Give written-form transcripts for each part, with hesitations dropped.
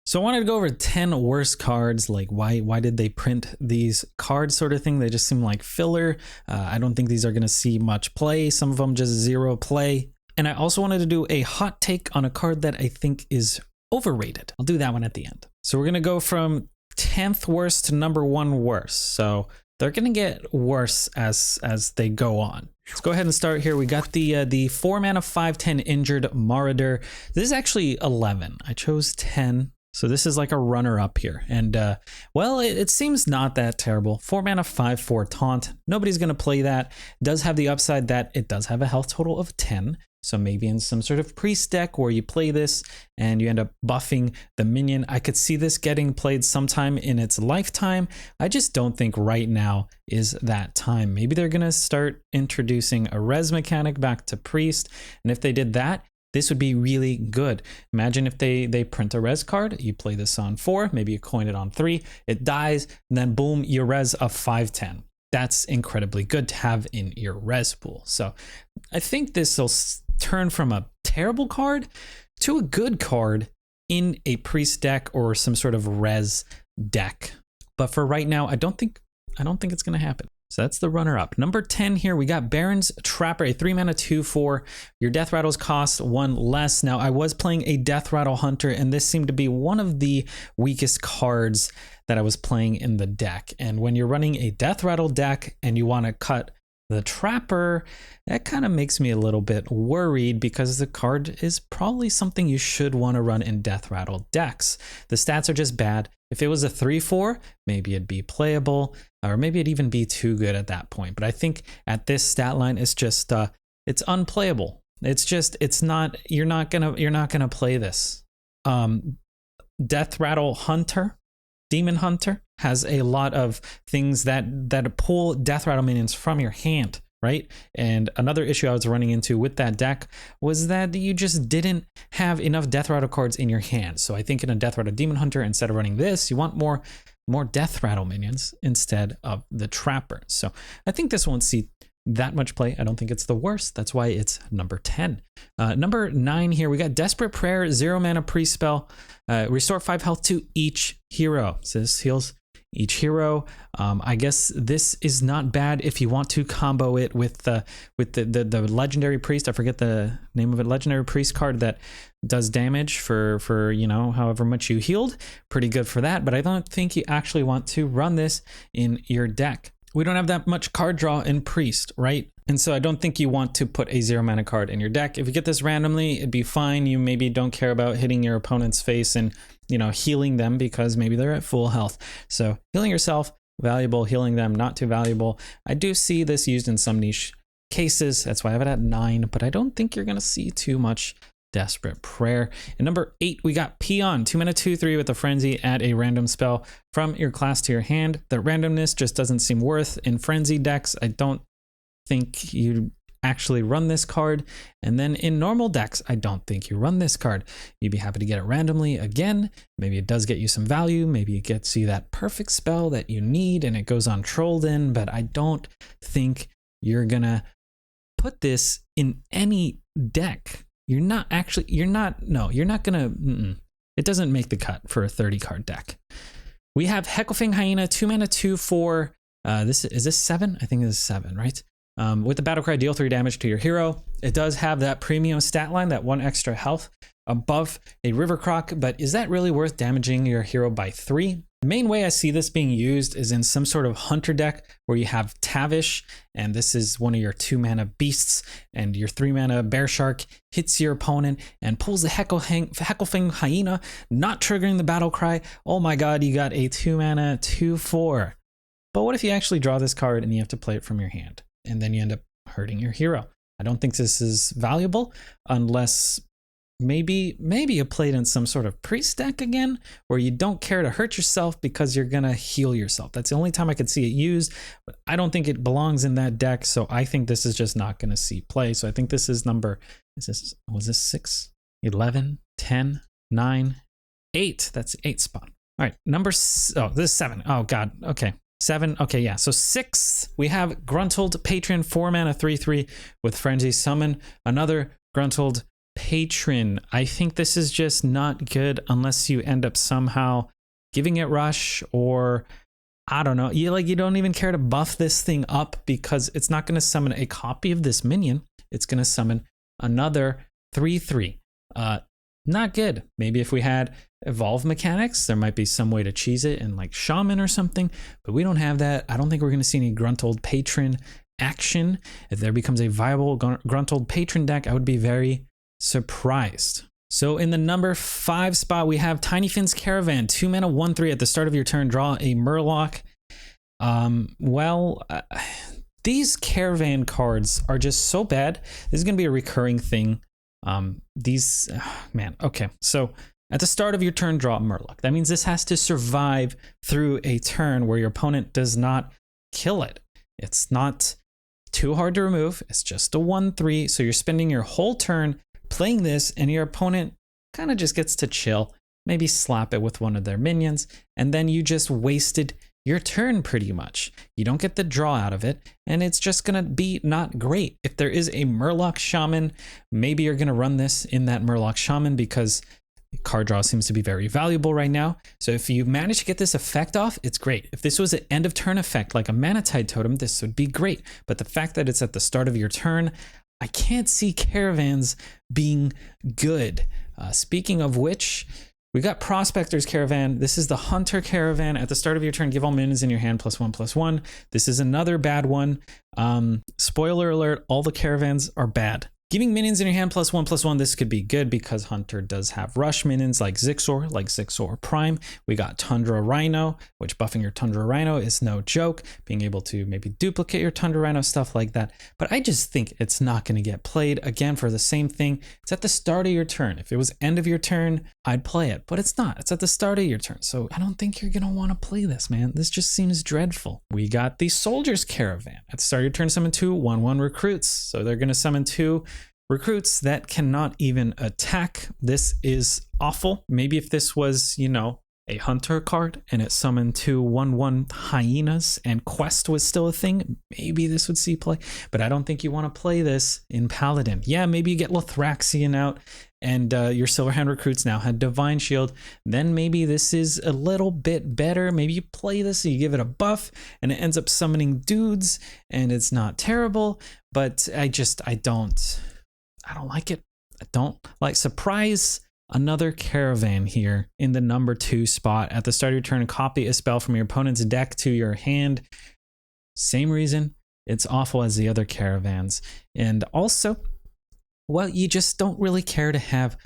So I wanted to go over 10 worst cards, like why did they print these cards sort of thing. They just seem like filler. I don't think these are going to see much play. Some of them just zero play. And I also wanted to do a hot take on a card that I think is overrated. I'll do that one at the end. So we're going to go from 10th worst to number 1 worst. So they're going to get worse as they go on. Let's go ahead and start here. We got the 4 mana 5/10 injured Marauder. This is actually 11. I chose 10. So this is like a runner up here. And well, it seems not that terrible. 4 mana 5/4 taunt. Nobody's going to play that. It does have the upside that it does have a health total of 10. So maybe in some sort of priest deck where you play this and you end up buffing the minion, I could see this getting played sometime in its lifetime. I just don't think right now is that time. Maybe they're going to start introducing a res mechanic back to priest. And if they did that, this would be really good. Imagine if they print a res card, you play this on 4, maybe you coin it on 3, it dies, and then boom, you res a 5/10. That's incredibly good to have in your res pool. So I think this will turn from a terrible card to a good card in a priest deck or some sort of res deck. But for right now, I don't think it's going to happen. So that's the runner up. Number 10 here, we got Barrens Trapper, a 3 mana 2/4. Your death rattles cost 1 less. Now I was playing a death rattle hunter and this seemed to be one of the weakest cards that I was playing in the deck. And when you're running a death rattle deck and you want to cut the Trapper, that kind of makes me a little bit worried because the card is probably something you should want to run in death rattle decks. The stats are just bad. If it was a 3/4, maybe it'd be playable, or maybe it'd even be too good at that point. But I think at this stat line, it's just it's unplayable. It's not. You're not gonna play this. Death rattle hunter, demon hunter has a lot of things that pull death rattle minions from your hand, right? And another issue I was running into with that deck was that you just didn't have enough death rattle cards in your hand. So I think in a death rattle demon hunter, instead of running this, you want more death rattle minions instead of the Trapper. So I think this won't see that much play. I don't think it's the worst. That's why it's number 10. Number 9 here, we got Desperate Prayer, 0 mana priest spell. Restore 5 health to each hero. So this heals each hero. I guess this is not bad if you want to combo it with the legendary priest. I forget the name of it. Legendary priest card that does damage for you know, however much you healed. Pretty good for that, but I don't think you actually want to run this in your deck. We don't have that much card draw in priest, right? And so I don't think you want to put a 0 mana card in your deck. If you get this randomly, it'd be fine. You maybe don't care about hitting your opponent's face and, you know, healing them because maybe they're at full health. So healing yourself, valuable. Healing them, not too valuable. I do see this used in some niche cases. That's why I have it at 9, but I don't think you're going to see too much Desperate Prayer. And number 8, we got Peon, 2 mana 2/3 with a frenzy. Add a random spell from your class to your hand. The randomness just doesn't seem worth in frenzy decks. I don't think you actually run this card. And then in normal decks, I don't think you run this card. You'd be happy to get it randomly again. Maybe it does get you some value. Maybe it gets you that perfect spell that you need and it goes on trolled in, but I don't think you're gonna put this in any deck. You're not gonna, it doesn't make the cut for a 30 card deck. We have Hecklefang Hyena, 2 mana 2/4. Is this 7? I think this is 7, right? With the battle cry, deal 3 damage to your hero. It does have that premium stat line, that 1 extra health above a River Croc, but is that really worth damaging your hero by 3? The main way I see this being used is in some sort of hunter deck where you have Tavish, and this is one of your 2 mana beasts, and your 3 mana Bear Shark hits your opponent and pulls the Hecklefang Hyena, not triggering the battle cry. Oh my god, you got a 2 mana 2/4. But what if you actually draw this card and you have to play it from your hand, and then you end up hurting your hero? I don't think this is valuable unless maybe you play it in some sort of priest deck again, where you don't care to hurt yourself because you're gonna heal yourself. That's the only time I could see it used, but I don't think it belongs in that deck. So I think this is just not gonna see play. So I think this is was this 6, 11, 10, 9, 8? That's the 8th spot. All right, this is 7. Oh god, okay. 7, okay, yeah. So 6th, we have Gruntled Patron, 4 mana 3/3 with Frenzy Summon. Another Gruntled Patron. I think this is just not good unless you end up somehow giving it rush, or I don't know. You don't even care to buff this thing up because it's not going to summon a copy of this minion. It's going to summon another 3/3. Not good. Maybe if we had evolve mechanics, there might be some way to cheese it in like shaman or something, but we don't have that. I don't think we're going to see any Gruntled Patron action. If there becomes a viable Gruntled Patron deck, I would be very surprised. So in the number 5 spot, we have Tiny Finn's Caravan, 2 mana, 1/3. At the start of your turn, draw a Murloc. These Caravan cards are just so bad. This is going to be a recurring thing. Okay. So at the start of your turn, draw a Murloc. That means this has to survive through a turn where your opponent does not kill it. It's not too hard to remove. It's just a 1/3. So you're spending your whole turn playing this, and your opponent kind of just gets to chill, maybe slap it with one of their minions, and then you just wasted your turn pretty much. You don't get the draw out of it, and it's just gonna be not great. If there is a Murloc Shaman, maybe you're gonna run this in that Murloc Shaman because card draw seems to be very valuable right now. So if you manage to get this effect off, it's great. If this was an end of turn effect like a Manatide Totem, this would be great. But the fact that it's at the start of your turn, I can't see Caravans being good. Speaking of which, we got Prospector's Caravan. This is the Hunter Caravan. At the start of your turn, give all minions in your hand +1/+1. This is another bad one. Spoiler alert, all the Caravans are bad. Giving minions in your hand +1/+1, this could be good because Hunter does have rush minions like Zixor Prime. We got Tundra Rhino, which buffing your Tundra Rhino is no joke. Being able to maybe duplicate your Tundra Rhino, stuff like that. But I just think it's not going to get played again for the same thing. It's at the start of your turn. If it was end of your turn, I'd play it, but it's not. It's at the start of your turn. So I don't think you're going to want to play this, man. This just seems dreadful. We got the Soldier's Caravan. At the start of your turn, summon 2 1/1 recruits. So they're going to summon 2 recruits that cannot even attack. This is awful. Maybe if this was, a hunter card and it summoned 2 1/1 hyenas and quest was still a thing, maybe this would see play. But I don't think you want to play this in Paladin. Yeah, maybe you get Lothraxian out and your Silverhand recruits now had Divine Shield. Then maybe this is a little bit better. Maybe you play this and you give it a buff and it ends up summoning dudes and it's not terrible. But I don't like it. I don't like. Surprise, another Caravan here in the number 2 spot. At the start of your turn, copy a spell from your opponent's deck to your hand. Same reason. It's awful as the other Caravans. And also, well, you just don't really care to have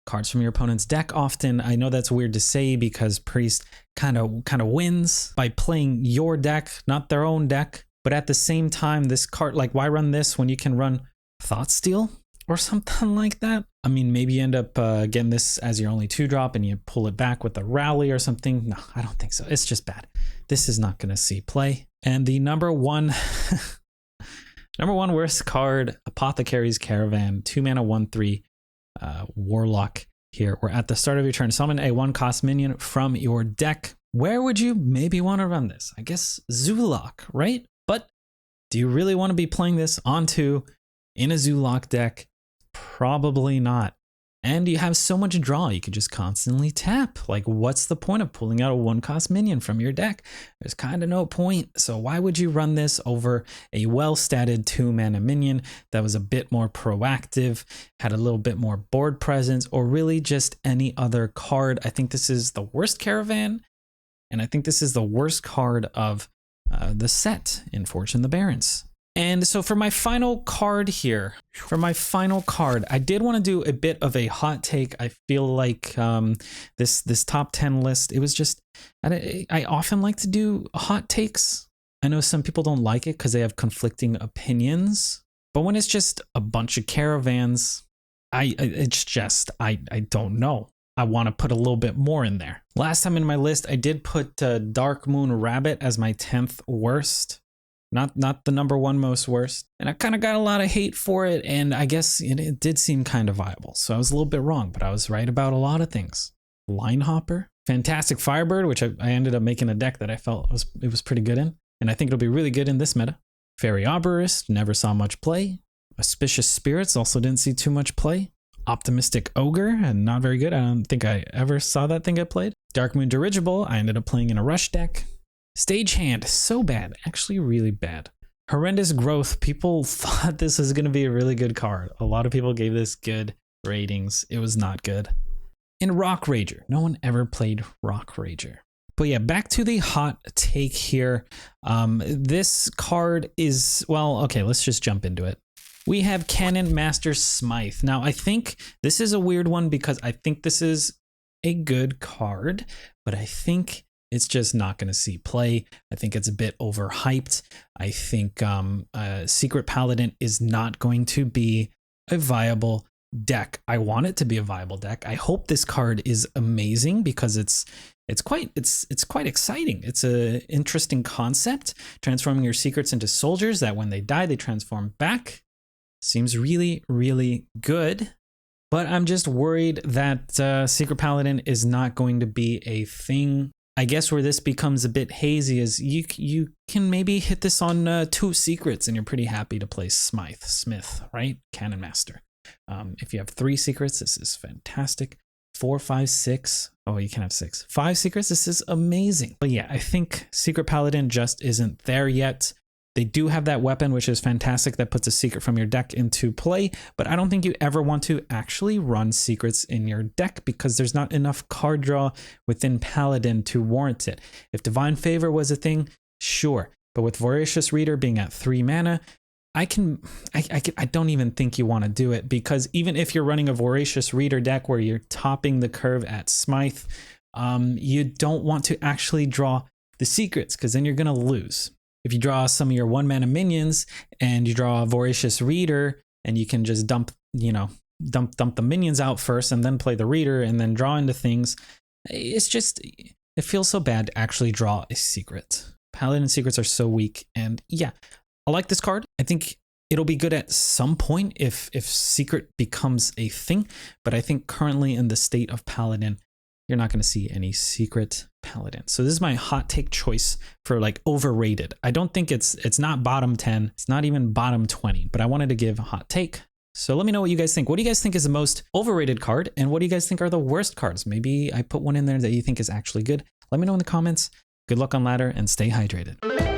cards from your opponent's deck often. I know that's weird to say because Priest kind of wins by playing your deck, not their own deck. But at the same time, this card, like, why run this when you can run Thoughtsteal or something like that? I mean, maybe you end up getting this as your only 2-drop and you pull it back with a rally or something. No, I don't think so. It's just bad. This is not going to see play. And the number one worst card, Apothecary's Caravan, 2 mana, 1/3 Warlock here. We're at the start of your turn. Summon a 1-cost minion from your deck. Where would you maybe want to run this? I guess Zulok, right? But do you really want to be playing this onto in a Zulok deck? Probably not. And you have so much draw, you could just constantly tap. Like, what's the point of pulling out a 1-cost minion from your deck? There's kind of no point. So why would you run this over a well-statted 2-mana minion that was a bit more proactive, had a little bit more board presence, or really just any other card? I think this is the worst Caravan, and I think this is the worst card of the set in Forged in the Barrens. And so for my final card here, I did want to do a bit of a hot take. I feel like this top 10 list, it was just, I often like to do hot takes. I know some people don't like it because they have conflicting opinions, but when it's just a bunch of Caravans, I don't know. I want to put a little bit more in there. Last time in my list, I did put Dark Moon Rabbit as my 10th worst. Not the number 1 most worst. And I kind of got a lot of hate for it, and I guess it did seem kind of viable. So I was a little bit wrong, but I was right about a lot of things. Linehopper, Fantastic Firebird, which I ended up making a deck that I felt it was pretty good in. And I think it'll be really good in this meta. Fairy Arborist, never saw much play. Auspicious Spirits, also didn't see too much play. Optimistic Ogre, and not very good. I don't think I ever saw that thing get played. Darkmoon Dirigible, I ended up playing in a rush deck. Stagehand, so bad, actually really bad. Horrendous Growth, people thought this was going to be a really good card. A lot of people gave this good ratings. It was not good. And Rock Rager, no one ever played Rock Rager. But yeah, back to the hot take here. This card is, well, okay, let's just jump into it. We have Cannon Master Smythe. Now, I think this is a weird one because I think this is a good card, but I think it's just not going to see play. I think it's a bit overhyped. I think Secret Paladin is not going to be a viable deck. I want it to be a viable deck. I hope this card is amazing because it's quite exciting. It's a interesting concept, transforming your secrets into soldiers that when they die they transform back. Seems really, really good. But I'm just worried that Secret Paladin is not going to be a thing. I guess where this becomes a bit hazy is you can maybe hit this on 2 secrets and you're pretty happy to play Smith, right? Cannon Master. If you have 3 secrets, this is fantastic. 4, 5, 6. Oh, you can have 6. 5 secrets, this is amazing. But yeah, I think Secret Paladin just isn't there yet. They do have that weapon, which is fantastic, that puts a secret from your deck into play, but I don't think you ever want to actually run secrets in your deck because there's not enough card draw within Paladin to warrant it. If Divine Favor was a thing, sure, but with Voracious Reader being at 3 mana, I don't even think you want to do it, because even if you're running a Voracious Reader deck where you're topping the curve at Smythe, you don't want to actually draw the secrets because then you're going to lose. If you draw some of your 1-mana minions and you draw a Voracious Reader and you can just dump the minions out first and then play the reader and then draw into things, it's just, it feels so bad to actually draw a secret. Paladin secrets are so weak, and yeah, I like this card. I think it'll be good at some point if secret becomes a thing, but I think currently in the state of Paladin, you're not going to see any Secret Paladin. So this is my hot take choice for like overrated. I don't think it's not bottom 10. It's not even bottom 20, but I wanted to give a hot take. So let me know what you guys think. What do you guys think is the most overrated card? And what do you guys think are the worst cards? Maybe I put one in there that you think is actually good. Let me know in the comments. Good luck on ladder and stay hydrated.